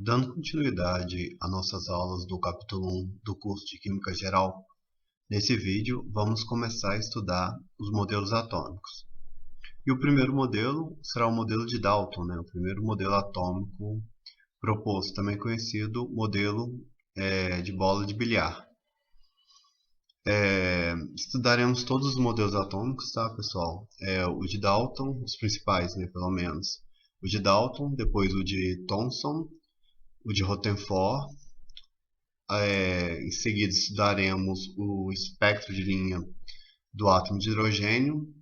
Dando continuidade às nossas aulas do capítulo 1 do curso de Química Geral, nesse vídeo vamos começar a estudar os modelos atômicos. E o primeiro modelo será o modelo de Dalton, o primeiro modelo atômico proposto, também conhecido modelo de bola de bilhar. Estudaremos todos os modelos atômicos, tá, pessoal? O de Dalton, os principais, pelo menos. O de Dalton, depois o de Thomson, o de Rutherford. Em seguida estudaremos o espectro de linha do átomo de hidrogênio,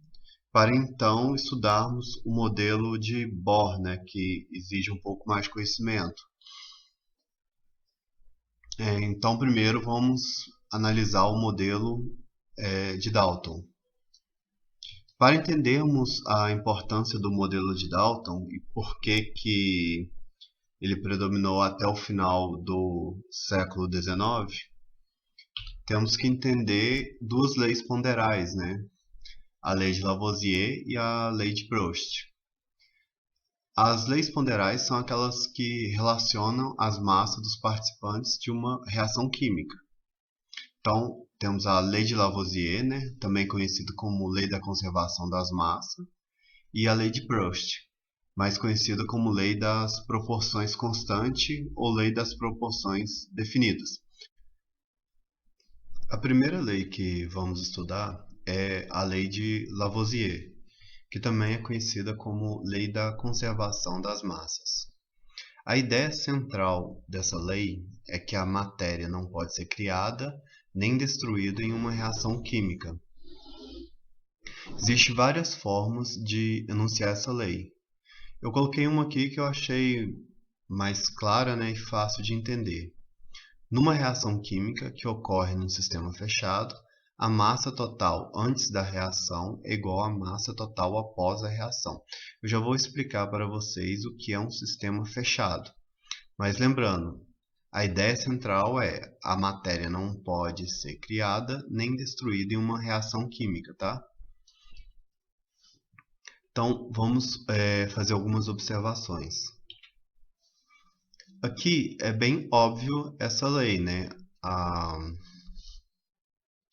para então estudarmos o modelo de Bohr, que exige um pouco mais de conhecimento. Então primeiro vamos analisar o modelo de Dalton. Para entendermos a importância do modelo de Dalton e por que ele predominou até o final do século XIX, temos que entender duas leis ponderais, a lei de Lavoisier e a lei de Proust. As leis ponderais são aquelas que relacionam as massas dos participantes de uma reação química. Então, temos a lei de Lavoisier, também conhecida como lei da conservação das massas, e a lei de Proust, mais conhecida como lei das proporções constante ou lei das proporções definidas. A primeira lei que vamos estudar é a lei de Lavoisier, que também é conhecida como lei da conservação das massas. A ideia central dessa lei é que a matéria não pode ser criada nem destruída em uma reação química. Existem várias formas de enunciar essa lei. Eu coloquei uma aqui que eu achei mais clara, e fácil de entender. Numa reação química que ocorre num sistema fechado, a massa total antes da reação é igual à massa total após a reação. Eu já vou explicar para vocês o que é um sistema fechado. Mas lembrando, a ideia central é a matéria não pode ser criada nem destruída em uma reação química, tá? Então, vamos fazer algumas observações. Aqui é bem óbvio essa lei, a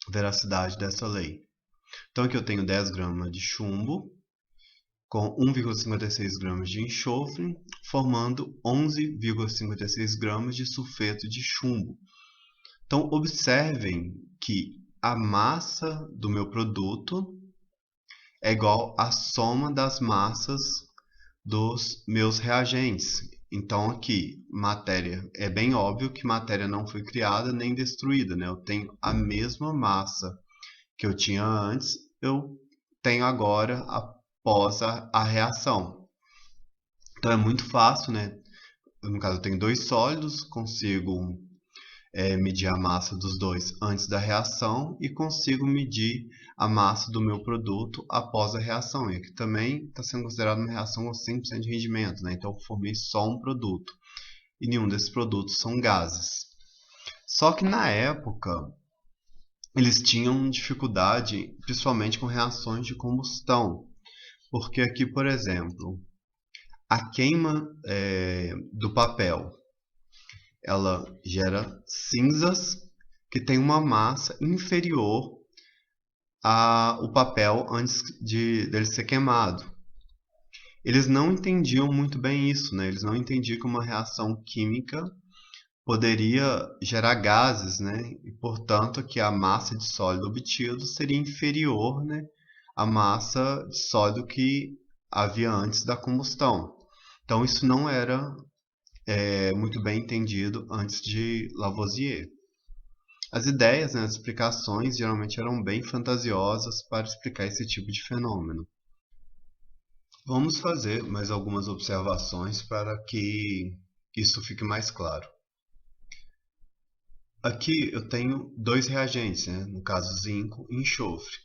veracidade dessa lei. Então aqui eu tenho 10 gramas de chumbo com 1,56 gramas de enxofre, formando 11,56 gramas de sulfeto de chumbo. Então observem que a massa do meu produto é igual à soma das massas dos meus reagentes. Então aqui, matéria, é bem óbvio que matéria não foi criada nem destruída, Eu tenho a mesma massa que eu tinha antes, eu tenho agora após a reação. Então é muito fácil, No caso eu tenho dois sólidos, consigo medir a massa dos dois antes da reação e consigo medir a massa do meu produto após a reação. E aqui também está sendo considerado uma reação com 100% de rendimento, Então eu formei só um produto e nenhum desses produtos são gases. Só que na época eles tinham dificuldade, principalmente com reações de combustão, porque aqui, por exemplo, a queima do papel, ela gera cinzas que tem uma massa inferior ao papel antes dele ser queimado. Eles não entendiam muito bem isso, Eles não entendiam que uma reação química poderia gerar gases, E portanto que a massa de sólido obtido seria inferior, à massa de sólido que havia antes da combustão. Então isso não era muito bem entendido antes de Lavoisier. As ideias, as explicações geralmente eram bem fantasiosas para explicar esse tipo de fenômeno. Vamos fazer mais algumas observações para que isso fique mais claro. Aqui eu tenho dois reagentes, no caso zinco e enxofre.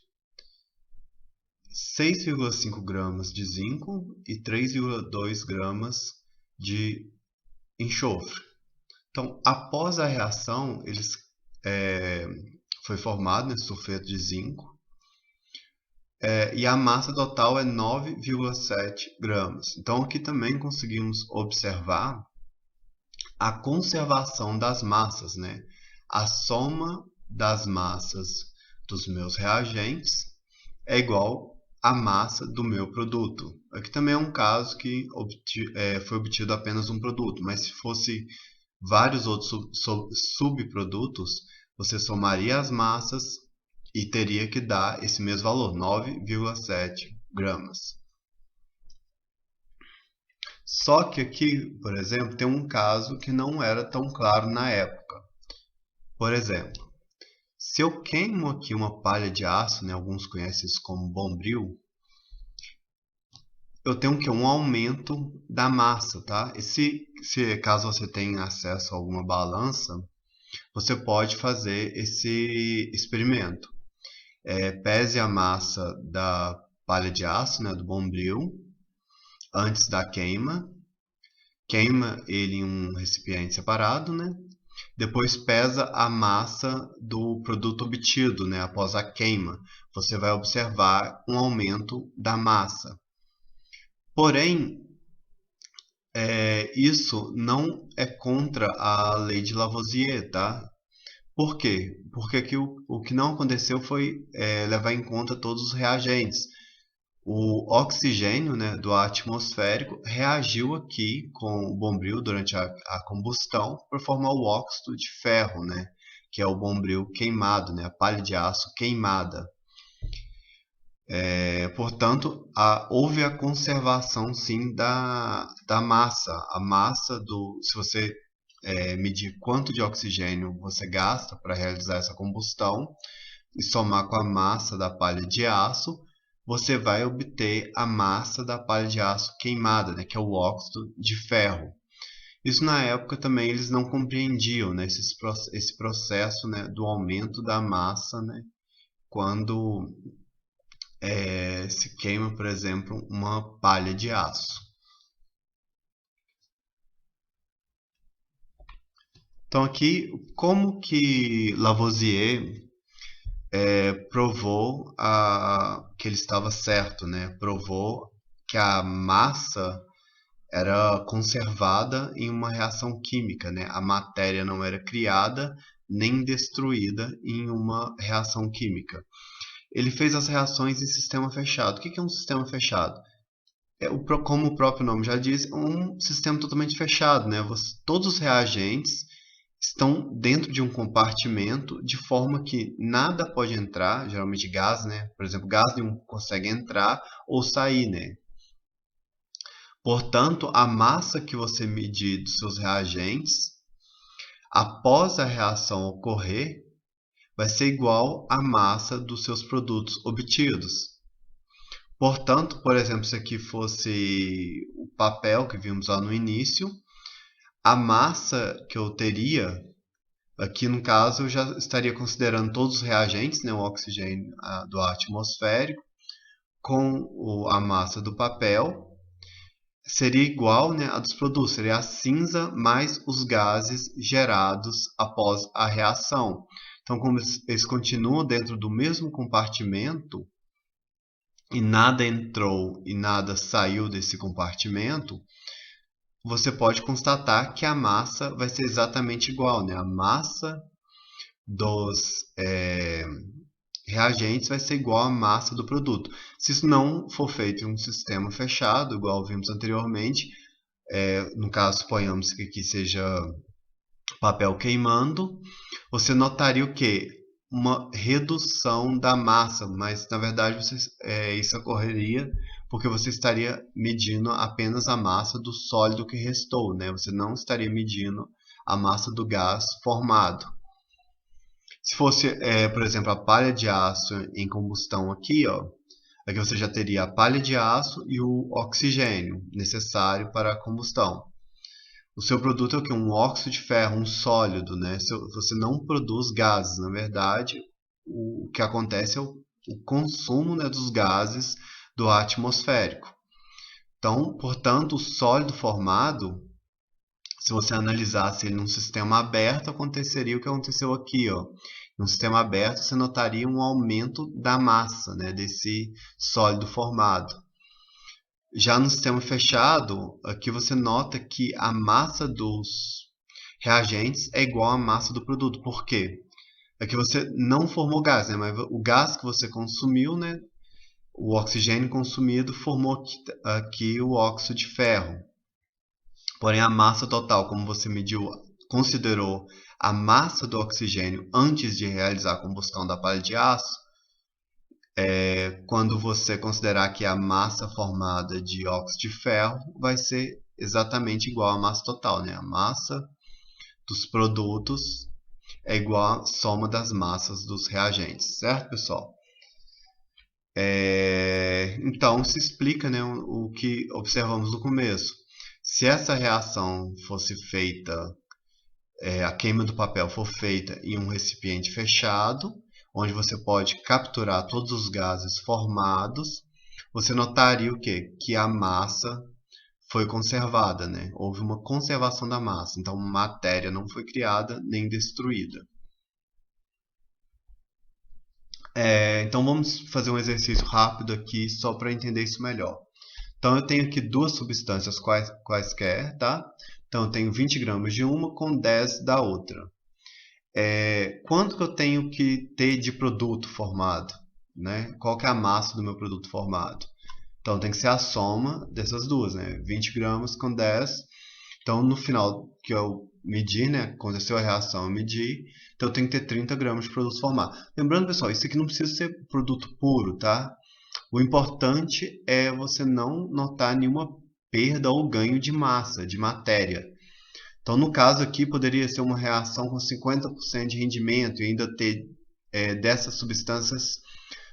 6,5 gramas de zinco e 3,2 gramas de enxofre. Então, após a reação, foi formado esse sulfeto de zinco e a massa total é 9,7 gramas. Então, aqui também conseguimos observar a conservação das massas, né? A soma das massas dos meus reagentes é igual à massa do meu produto. Aqui também é um caso que foi obtido apenas um produto, mas se fosse vários outros subprodutos, você somaria as massas e teria que dar esse mesmo valor, 9,7 gramas. Só que aqui, por exemplo, tem um caso que não era tão claro na época. Por exemplo, se eu queimo aqui uma palha de aço, né, alguns conhecem isso como bombril, eu tenho que um aumento da massa, tá? E se caso você tenha acesso a alguma balança, você pode fazer esse experimento. Pese a massa da palha de aço, né, do bombril, antes da queima. Queima ele em um recipiente separado, né? Depois pesa a massa do produto obtido, né, após a queima. Você vai observar um aumento da massa. Porém, isso não é contra a lei de Lavoisier, tá? Por quê? Porque aqui o que não aconteceu foi levar em conta todos os reagentes. O oxigênio, né, do ar atmosférico reagiu aqui com o bombril durante a combustão para formar o óxido de ferro, né, que é o bombril queimado, né, a palha de aço queimada. Portanto, houve a conservação, sim, da massa. A massa se você medir quanto de oxigênio você gasta para realizar essa combustão e somar com a massa da palha de aço, você vai obter a massa da palha de aço queimada, né, que é o óxido de ferro. Isso na época também eles não compreendiam, né, esse processo, né, do aumento da massa, né, quando se queima, por exemplo, uma palha de aço. Então aqui, como que Lavoisier provou que ele estava certo, né? Provou que a massa era conservada em uma reação química, né? A matéria não era criada nem destruída em uma reação química. Ele fez as reações em sistema fechado. O que é um sistema fechado? Como o próprio nome já diz, é um sistema totalmente fechado, né? Todos os reagentes estão dentro de um compartimento de forma que nada pode entrar, geralmente gás, né? Por exemplo, gás nenhum consegue entrar ou sair, né? Portanto, a massa que você medir dos seus reagentes, após a reação ocorrer, vai ser igual à massa dos seus produtos obtidos. Portanto, por exemplo, se aqui fosse o papel que vimos lá no início, a massa que eu teria, aqui no caso eu já estaria considerando todos os reagentes, né, o oxigênio do ar atmosférico, com a massa do papel, seria igual, né, a dos produtos, seria a cinza mais os gases gerados após a reação. Então, como eles continuam dentro do mesmo compartimento, e nada entrou e nada saiu desse compartimento, você pode constatar que a massa vai ser exatamente igual, né? A massa dos reagentes vai ser igual à massa do produto. Se isso não for feito em um sistema fechado, igual vimos anteriormente, no caso, suponhamos que aqui seja papel queimando, você notaria o quê? Uma redução da massa, mas na verdade isso ocorreria porque você estaria medindo apenas a massa do sólido que restou, né? Você não estaria medindo a massa do gás formado. Se fosse, por exemplo, a palha de aço em combustão aqui, ó, aqui você já teria a palha de aço e o oxigênio necessário para a combustão. O seu produto é o que? Um óxido de ferro, um sólido, né? Você não produz gases, na verdade, o que acontece é o consumo, né, dos gases do ar atmosférico. Então, portanto, o sólido formado, se você analisasse ele num sistema aberto, aconteceria o que aconteceu aqui, ó. Num sistema aberto, você notaria um aumento da massa, né, desse sólido formado. Já no sistema fechado, aqui você nota que a massa dos reagentes é igual à massa do produto. Por quê? Aqui você não formou gás, né? Mas o gás que você consumiu, né? O oxigênio consumido formou aqui o óxido de ferro. Porém, a massa total, como você mediu, considerou a massa do oxigênio antes de realizar a combustão da palha de aço, quando você considerar que a massa formada de óxido de ferro vai ser exatamente igual à massa total, né? A massa dos produtos é igual à soma das massas dos reagentes, certo, pessoal? Então se explica, né, o que observamos no começo. Se essa reação fosse feita, a queima do papel for feita em um recipiente fechado, onde você pode capturar todos os gases formados, você notaria o quê? Que a massa foi conservada, né? Houve uma conservação da massa, então matéria não foi criada nem destruída. Então vamos fazer um exercício rápido aqui só para entender isso melhor. Então eu tenho aqui duas substâncias quaisquer, tá? Então eu tenho 20 gramas de uma com 10 da outra. Quanto que eu tenho que ter de produto formado, né? Qual que é a massa do meu produto formado? Então tem que ser a soma dessas duas, né? 20 gramas com 10. Então no final que eu medi, né? Aconteceu a reação, eu medi. Então eu tenho que ter 30 gramas de produto formado. Lembrando, pessoal, isso aqui não precisa ser produto puro, tá? O importante é você não notar nenhuma perda ou ganho de massa, de matéria. Então, no caso aqui, poderia ser uma reação com 50% de rendimento e ainda ter dessas substâncias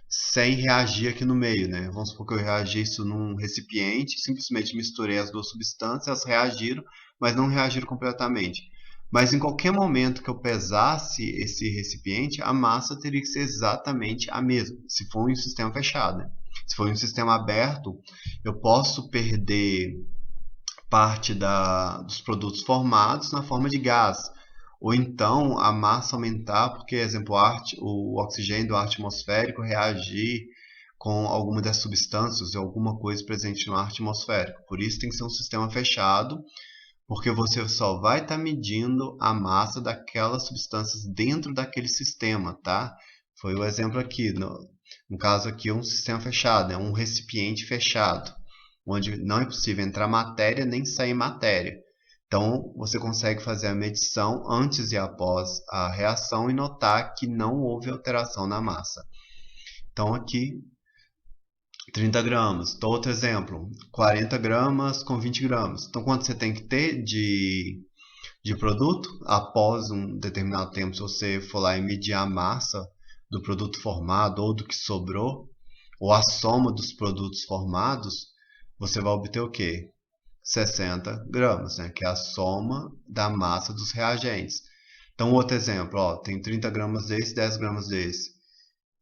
sem reagir aqui no meio, né? Vamos supor que eu reagi isso num recipiente, simplesmente misturei as duas substâncias, elas reagiram, mas não reagiram completamente. Mas em qualquer momento que eu pesasse esse recipiente, a massa teria que ser exatamente a mesma, se for em um sistema fechado, né? Se for em um sistema aberto, eu posso perder parte dos produtos formados na forma de gás. Ou então a massa aumentar porque, exemplo, o oxigênio do ar atmosférico reagir com alguma das substâncias ou alguma coisa presente no ar atmosférico. Por isso tem que ser um sistema fechado, porque você só vai estar medindo a massa daquelas substâncias dentro daquele sistema, tá? Foi o exemplo aqui. No caso aqui é um sistema fechado, é um recipiente fechado, onde não é possível entrar matéria nem sair matéria. Então, você consegue fazer a medição antes e após a reação e notar que não houve alteração na massa. Então, aqui, 30 gramas. Então, outro exemplo, 40 gramas com 20 gramas. Então, quanto você tem que ter de produto? Após um determinado tempo, se você for lá e medir a massa do produto formado ou do que sobrou, ou a soma dos produtos formados, você vai obter o quê? 60 gramas, né? Que é a soma da massa dos reagentes. Então, outro exemplo, ó, tem 30 gramas desse, 10 gramas desse.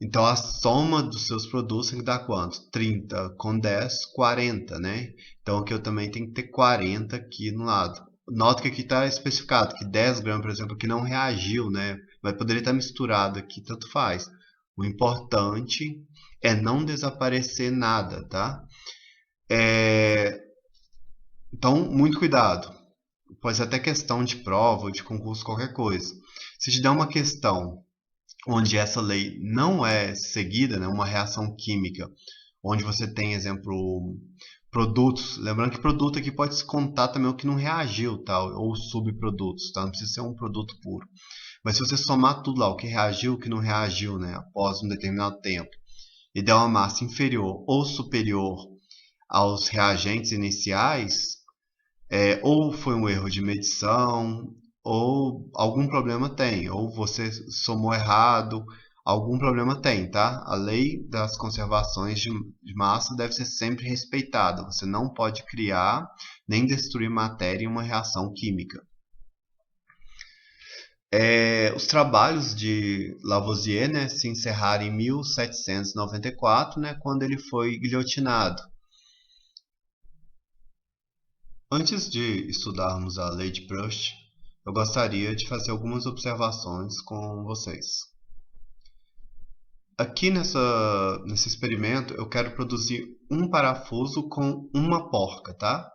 Então, a soma dos seus produtos tem que dar quanto? 30 com 10, 40, né? Então, aqui eu também tenho que ter 40 aqui no lado. Nota que aqui está especificado que 10 gramas, por exemplo, aqui não reagiu, né? Mas poderia estar misturado aqui, tanto faz. O importante é não desaparecer nada, tá? Então, muito cuidado. Pode ser até questão de prova ou de concurso, qualquer coisa. Se te der uma questão onde essa lei não é seguida, né, uma reação química, onde você tem, exemplo, produtos. Lembrando que produto aqui pode se contar também o que não reagiu, tá? Ou subprodutos, tá? Não precisa ser um produto puro. Mas se você somar tudo lá, o que reagiu, o que não reagiu, né, após um determinado tempo, e der uma massa inferior ou superior aos reagentes iniciais, ou foi um erro de medição, ou algum problema tem, ou você somou errado, algum problema tem, tá? A lei das conservações de massa deve ser sempre respeitada. Você não pode criar nem destruir matéria em uma reação química. Os trabalhos de Lavoisier, né, se encerraram em 1794, né, quando ele foi guilhotinado. Antes de estudarmos a lei de Proust, eu gostaria de fazer algumas observações com vocês. aqui nesse experimento eu quero produzir um parafuso com uma porca, tá?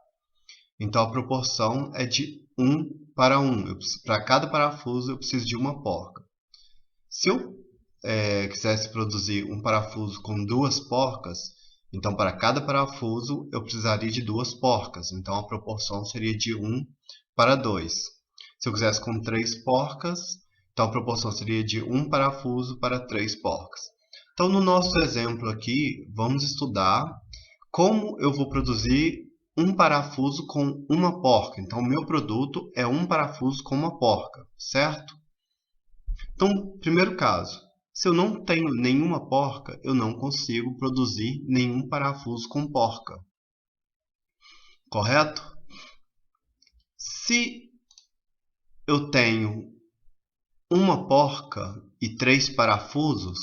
Então a proporção é de 1 para 1. Para cada parafuso eu preciso de uma porca. Se eu quisesse produzir um parafuso com 2 porcas, então para cada parafuso eu precisaria de 2 porcas. Então a proporção seria de 1 para 2. Se eu quisesse com 3 porcas, então a proporção seria de 1 parafuso para 3 porcas. Então no nosso exemplo aqui, vamos estudar como eu vou produzir um parafuso com uma porca. Então o meu produto é um parafuso com uma porca, certo? Então, primeiro caso, se eu não tenho nenhuma porca, eu não consigo produzir nenhum parafuso com porca. Correto? Se eu tenho uma porca e 3 parafusos,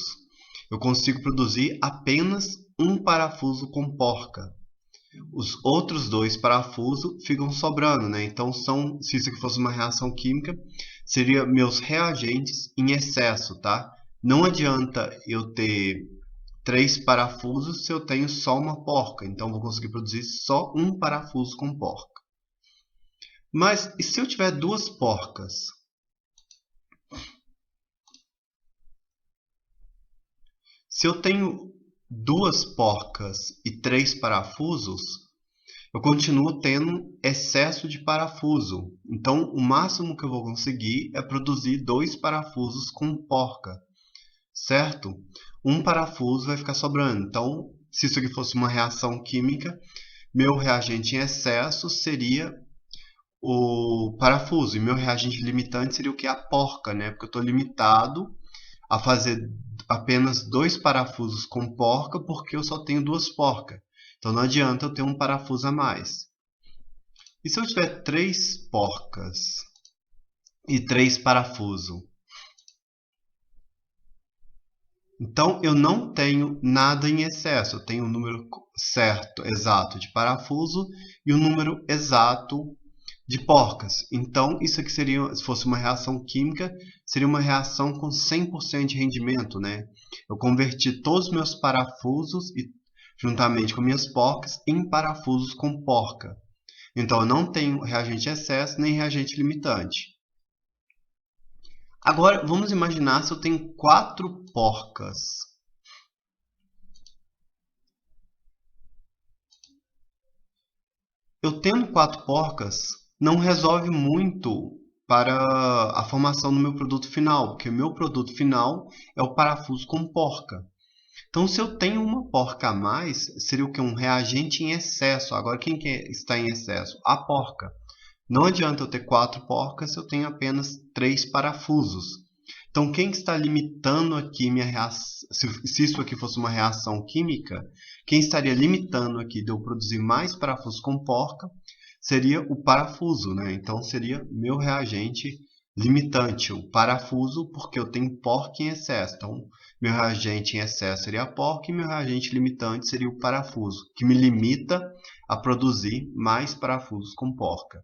eu consigo produzir apenas um parafuso com porca. Os outros 2 parafusos ficam sobrando, né? Então, se isso aqui fosse uma reação química, seria meus reagentes em excesso, tá? Não adianta eu ter 3 parafusos se eu tenho só uma porca. Então, vou conseguir produzir só um parafuso com porca. Mas, e se eu tiver 2 porcas? Se eu tenho 2 porcas e 3 parafusos, eu continuo tendo excesso de parafuso. Então, o máximo que eu vou conseguir é produzir 2 parafusos com porca, certo? Um parafuso vai ficar sobrando. Então, se isso aqui fosse uma reação química, meu reagente em excesso seria o parafuso. E meu reagente limitante seria o que? A porca, né? Porque eu estou limitado a fazer apenas 2 parafusos com porca porque eu só tenho 2 porcas. Então não adianta eu ter um parafuso a mais. E se eu tiver 3 porcas e 3 parafusos? Então eu não tenho nada em excesso. Eu tenho o número certo, exato de parafuso e o número exato de porcas. Então isso aqui seria, se fosse uma reação química, seria uma reação com 100% de rendimento, né? Eu converti todos os meus parafusos e juntamente com minhas porcas em parafusos com porca. Então eu não tenho reagente excesso nem reagente limitante. Agora vamos imaginar se eu tenho 4 porcas. Eu tendo 4 porcas não resolve muito para a formação do meu produto final, porque o meu produto final é o parafuso com porca. Então, se eu tenho uma porca a mais, seria o que? Um reagente em excesso. Agora, quem que está em excesso? A porca. Não adianta eu ter 4 porcas se eu tenho apenas 3 parafusos. Então, quem está limitando aqui minha reação? Se isso aqui fosse uma reação química, quem estaria limitando aqui de eu produzir mais parafusos com porca seria o parafuso, né? Então, seria meu reagente limitante, o parafuso, porque eu tenho porca em excesso. Então, meu reagente em excesso seria a porca e meu reagente limitante seria o parafuso, que me limita a produzir mais parafusos com porca.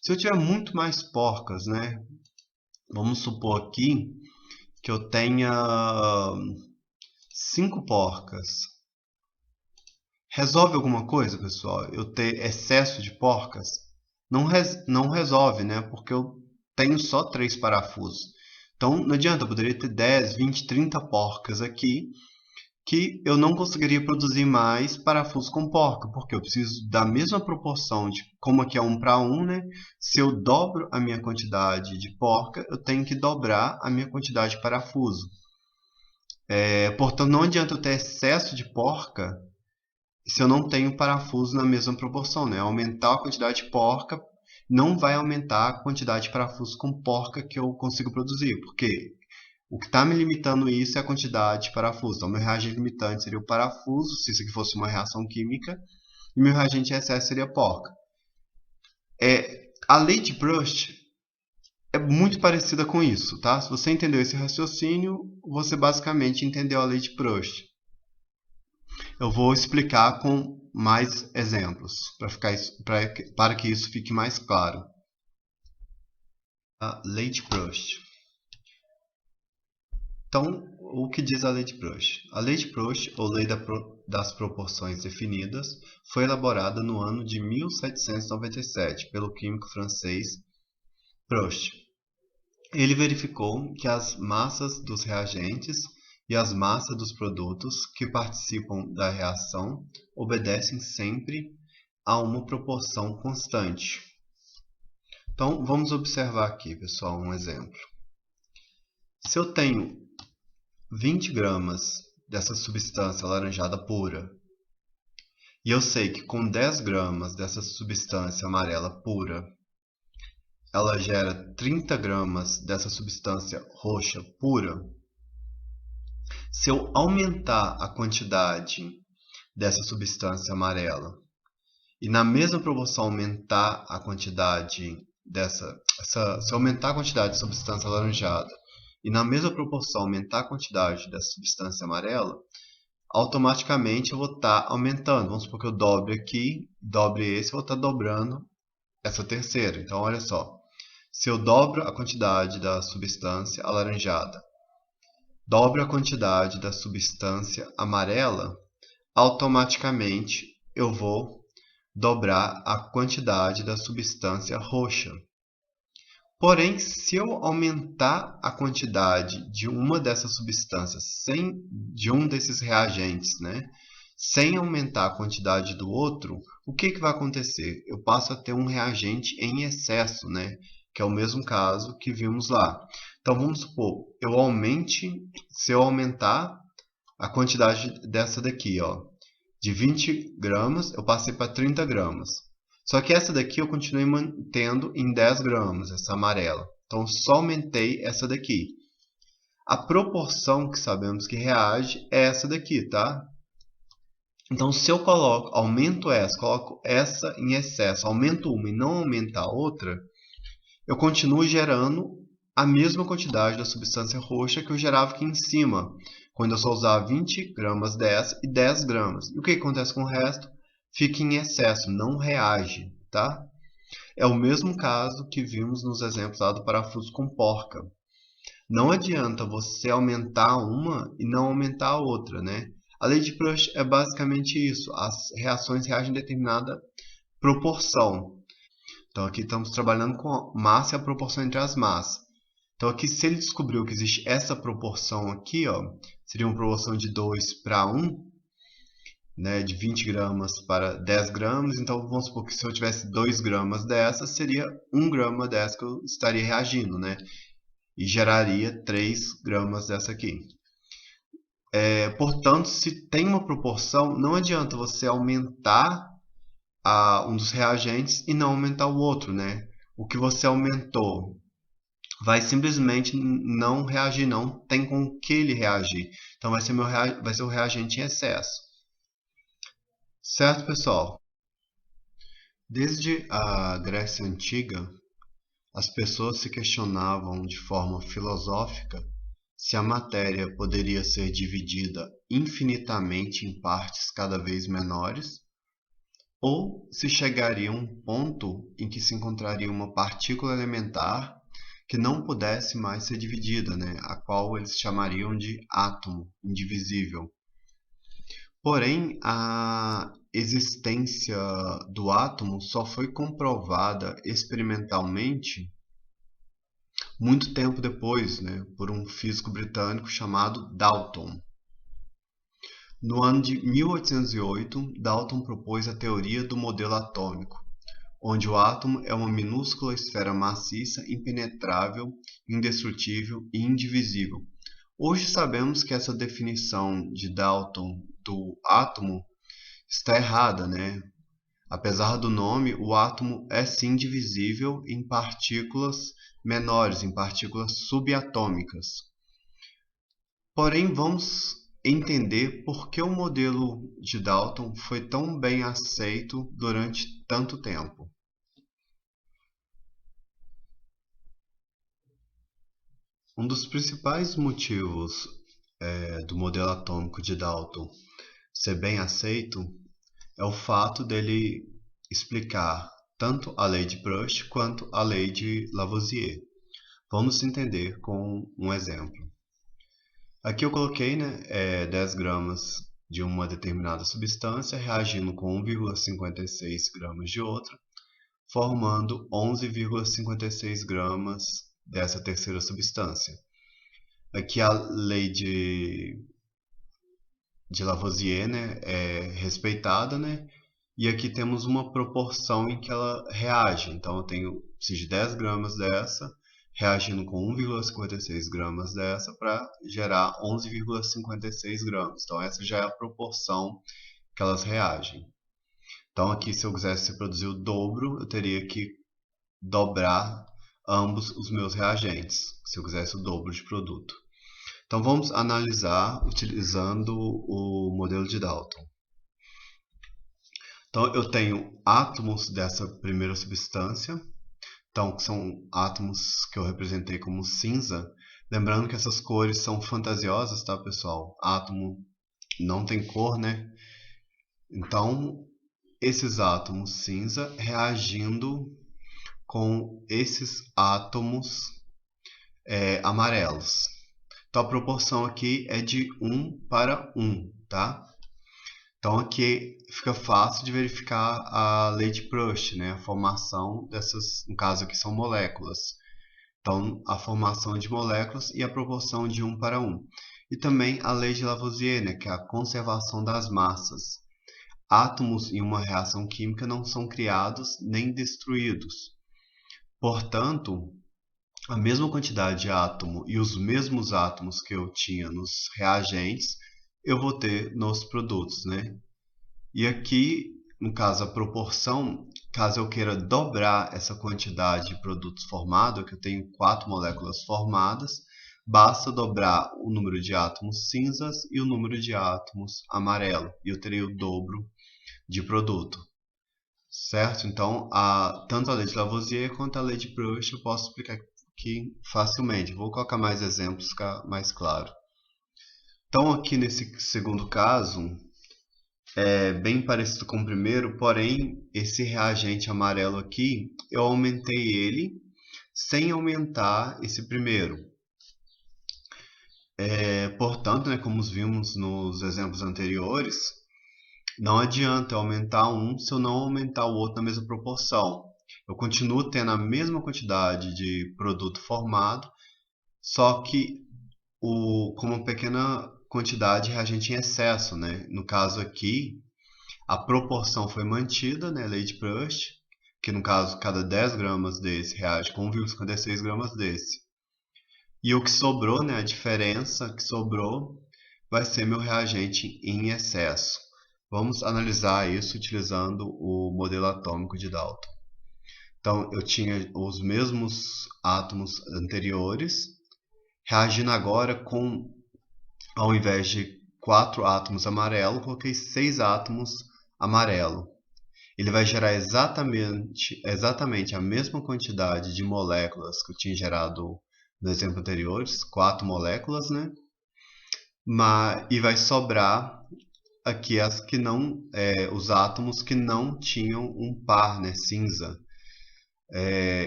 Se eu tiver muito mais porcas, né? Vamos supor aqui que eu tenha 5 porcas. Resolve alguma coisa, pessoal? Eu ter excesso de porcas? Não resolve, né? Porque eu tenho só 3 parafusos. Então, não adianta, eu poderia ter 10, 20, 30 porcas aqui, que eu não conseguiria produzir mais parafusos com porca, porque eu preciso da mesma proporção, de como aqui é 1 para 1, né? Se eu dobro a minha quantidade de porca, eu tenho que dobrar a minha quantidade de parafuso. Portanto, não adianta eu ter excesso de porca se eu não tenho parafuso na mesma proporção, né? Aumentar a quantidade de porca não vai aumentar a quantidade de parafuso com porca que eu consigo produzir, porque o que está me limitando isso é a quantidade de parafuso. Então, meu reagente limitante seria o parafuso, se isso aqui fosse uma reação química, e meu reagente em excesso seria a porca. A lei de Proust é muito parecida com isso, tá? Se você entendeu esse raciocínio, você basicamente entendeu a lei de Proust. Eu vou explicar com mais exemplos, para que isso fique mais claro. A lei de Proust. Então, o que diz a lei de Proust? A lei de Proust, ou lei das proporções definidas, foi elaborada no ano de 1797 pelo químico francês Proust. Ele verificou que as massas dos reagentes e as massas dos produtos que participam da reação obedecem sempre a uma proporção constante. Então, vamos observar aqui, pessoal, um exemplo. Se eu tenho 20 gramas dessa substância alaranjada pura, e eu sei que com 10 gramas dessa substância amarela pura, ela gera 30 gramas dessa substância roxa pura, se eu aumentar a quantidade dessa substância amarela e na mesma proporção aumentar a quantidade se aumentar a quantidade de substância alaranjada e na mesma proporção aumentar a quantidade dessa substância amarela, automaticamente eu vou estar aumentando. Vamos supor que eu dobre aqui, dobre esse, eu vou estar dobrando essa terceira. Então, olha só. Se eu dobro a quantidade da substância alaranjada, dobro a quantidade da substância amarela, automaticamente eu vou dobrar a quantidade da substância roxa. Porém, se eu aumentar a quantidade de uma dessas substâncias, de um desses reagentes, sem aumentar a quantidade do outro, o que vai acontecer? Eu passo a ter um reagente em excesso, que é o mesmo caso que vimos lá. Então, vamos supor, se eu aumentar a quantidade dessa daqui, de 20 gramas, eu passei para 30 gramas. Só que essa daqui eu continuei mantendo em 10 gramas, essa amarela. Então, só aumentei essa daqui. A proporção que sabemos que reage é essa daqui, tá? Então, se eu aumento essa, coloco essa em excesso, aumento uma e não aumento a outra, eu continuo gerando a mesma quantidade da substância roxa que eu gerava aqui em cima, quando eu só usava 20 gramas dessa e 10 gramas. E o que acontece com o resto? Fica em excesso, não reage, tá? É o mesmo caso que vimos nos exemplos lá do parafuso com porca. Não adianta você aumentar uma e não aumentar a outra, A lei de Proust é basicamente isso. As reações reagem em determinada proporção. Então, aqui estamos trabalhando com a massa e a proporção entre as massas. Então, aqui, se ele descobriu que existe essa proporção aqui, seria uma proporção de 2 para 1, de 20 gramas para 10 gramas. Então, vamos supor que se eu tivesse 2 gramas dessa, seria 1 grama dessa que eu estaria reagindo, E geraria 3 gramas dessa aqui. Portanto, se tem uma proporção, não adianta você aumentar um dos reagentes e não aumentar o outro, O que você aumentou vai simplesmente não reagir, não tem com que ele reagir. Então vai ser o reagente em excesso. Certo, pessoal? Desde a Grécia Antiga, as pessoas se questionavam de forma filosófica se a matéria poderia ser dividida infinitamente em partes cada vez menores, ou se chegaria a um ponto em que se encontraria uma partícula elementar que não pudesse mais ser dividida, a qual eles chamariam de átomo indivisível. Porém, a existência do átomo só foi comprovada experimentalmente muito tempo depois, por um físico britânico chamado Dalton. No ano de 1808, Dalton propôs a teoria do modelo atômico, onde o átomo é uma minúscula esfera maciça, impenetrável, indestrutível e indivisível. Hoje sabemos que essa definição de Dalton do átomo está errada, Apesar do nome, o átomo é sim divisível em partículas menores, em partículas subatômicas. Porém, vamos entender por que o modelo de Dalton foi tão bem aceito durante tanto tempo. Um dos principais motivos do modelo atômico de Dalton ser bem aceito é o fato dele explicar tanto a lei de Proust quanto a lei de Lavoisier. Vamos entender com um exemplo. Aqui eu coloquei, né, 10 gramas de uma determinada substância reagindo com 1,56 gramas de outra, formando 11,56 gramas dessa terceira substância. Aqui a lei de Lavoisier, né, é respeitada, né? E aqui temos uma proporção em que ela reage. Então eu preciso de 10 gramas dessa, reagindo com 1,56 gramas dessa para gerar 11,56 gramas. Então essa já é a proporção que elas reagem. Então aqui, se eu quisesse produzir o dobro, eu teria que dobrar ambos os meus reagentes, se eu quisesse o dobro de produto. Então vamos analisar utilizando o modelo de Dalton. Então eu tenho átomos dessa primeira substância, então que são átomos que eu representei como cinza. Lembrando que essas cores são fantasiosas, tá, pessoal? Átomo não tem cor, né? Então esses átomos cinza reagindo com esses átomos amarelos. Então a proporção aqui é de 1 para 1, tá? Então aqui fica fácil de verificar a lei de Proust, né? A formação dessas, no caso aqui são moléculas. Então a formação de moléculas e a proporção de 1 para 1. E também a lei de Lavoisier, né? Que é a conservação das massas. Átomos em uma reação química não são criados nem destruídos. Portanto, a mesma quantidade de átomo e os mesmos átomos que eu tinha nos reagentes, eu vou ter nos produtos, né? E aqui, no caso, a proporção, caso eu queira dobrar essa quantidade de produtos formados, que eu tenho 4 moléculas formadas, basta dobrar o número de átomos cinzas e o número de átomos amarelo, e eu terei o dobro de produto. Certo? Então, tanto a lei de Lavoisier quanto a lei de Proust eu posso explicar aqui facilmente. Vou colocar mais exemplos para ficar mais claro. Então, aqui nesse segundo caso, é bem parecido com o primeiro, porém, esse reagente amarelo aqui, eu aumentei ele sem aumentar esse primeiro. Portanto, né, como vimos nos exemplos anteriores, não adianta eu aumentar um se eu não aumentar o outro na mesma proporção. Eu continuo tendo a mesma quantidade de produto formado, só que com uma pequena quantidade de reagente em excesso, né? No caso aqui, a proporção foi mantida, né? Lei de Proust, que no caso cada 10 gramas desse reage com 1,56 gramas desse. E o que sobrou, né? A diferença que sobrou vai ser meu reagente em excesso. Vamos analisar isso utilizando o modelo atômico de Dalton. Então, eu tinha os mesmos átomos anteriores, reagindo agora com, ao invés de 4 átomos amarelo, coloquei 6 átomos amarelo. Ele vai gerar exatamente a mesma quantidade de moléculas que eu tinha gerado no exemplo anterior, 4 moléculas, né? E vai sobrar aqui as que não, os átomos que não tinham um par, né, cinza.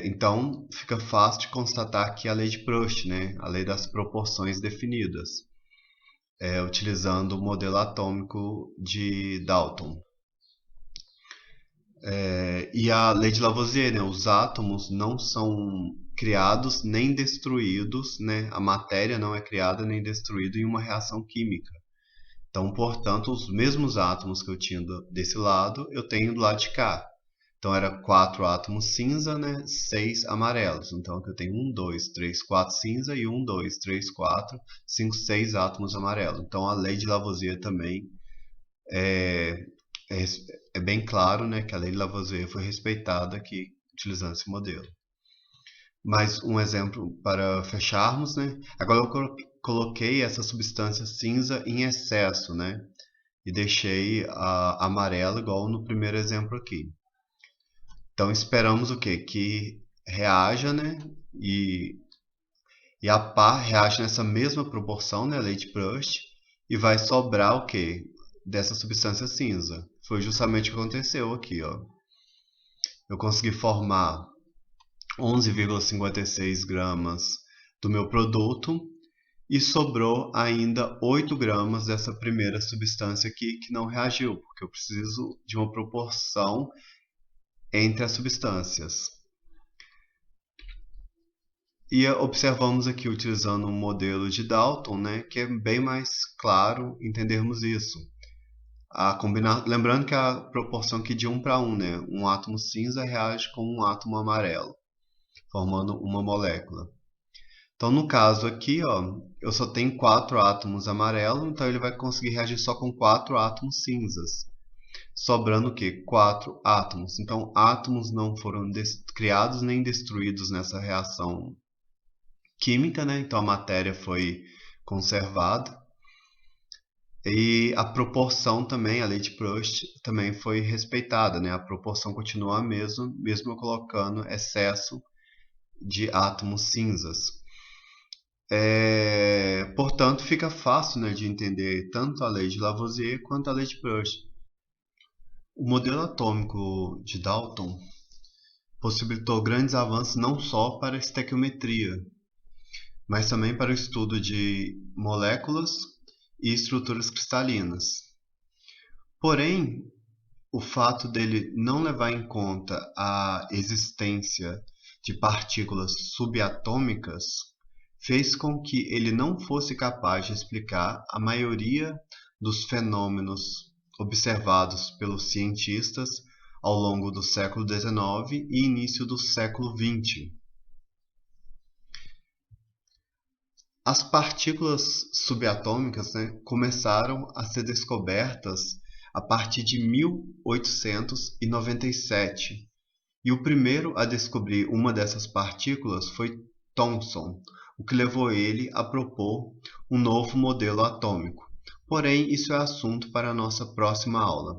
Então fica fácil de constatar aqui a lei de Proust, né, a lei das proporções definidas, utilizando o modelo atômico de Dalton. E a lei de Lavoisier, né, os átomos não são criados nem destruídos, né, a matéria não é criada nem destruída em uma reação química. Então, portanto, os mesmos átomos que eu tinha desse lado, eu tenho do lado de cá. Então, era 4 átomos cinza, né? 6 amarelos. Então, aqui eu tenho 1, 2, 3, 4 cinza e 1, 2, 3, 4, 5, 6 átomos amarelos. Então, a lei de Lavoisier também é bem claro, né, que a lei de Lavoisier foi respeitada aqui, utilizando esse modelo. Mais um exemplo para fecharmos, né? Agora eu coloquei essa substância cinza em excesso, né? E deixei a amarela igual no primeiro exemplo aqui. Então esperamos o quê? Que reaja, né? E a par reage nessa mesma proporção, né? Lei de Proust, e vai sobrar o quê? Dessa substância cinza. Foi justamente o que aconteceu aqui, ó. Eu consegui formar 11,56 gramas do meu produto E sobrou ainda 8 gramas dessa primeira substância aqui que não reagiu, porque eu preciso de uma proporção entre as substâncias. E observamos aqui utilizando um modelo de Dalton, né, que é bem mais claro entendermos isso. Lembrando que a proporção aqui de 1 para 1, né, um átomo cinza reage com um átomo amarelo, formando uma molécula. Então, no caso aqui, ó, eu só tenho 4 átomos amarelos, então ele vai conseguir reagir só com 4 átomos cinzas. Sobrando o quê? 4 átomos. Então, átomos não foram criados nem destruídos nessa reação química, né? Então, a matéria foi conservada. E a proporção também, a lei de Proust, também foi respeitada, né? A proporção continua a mesma, mesmo eu colocando excesso de átomos cinzas. Portanto, fica fácil, né, de entender tanto a lei de Lavoisier quanto a lei de Proust. O modelo atômico de Dalton possibilitou grandes avanços não só para a estequiometria, mas também para o estudo de moléculas e estruturas cristalinas. Porém, o fato dele não levar em conta a existência de partículas subatômicas fez com que ele não fosse capaz de explicar a maioria dos fenômenos observados pelos cientistas ao longo do século XIX e início do século XX. As partículas subatômicas, né, começaram a ser descobertas a partir de 1897, e o primeiro a descobrir uma dessas partículas foi Thomson, o que levou ele a propor um novo modelo atômico. Porém, isso é assunto para a nossa próxima aula.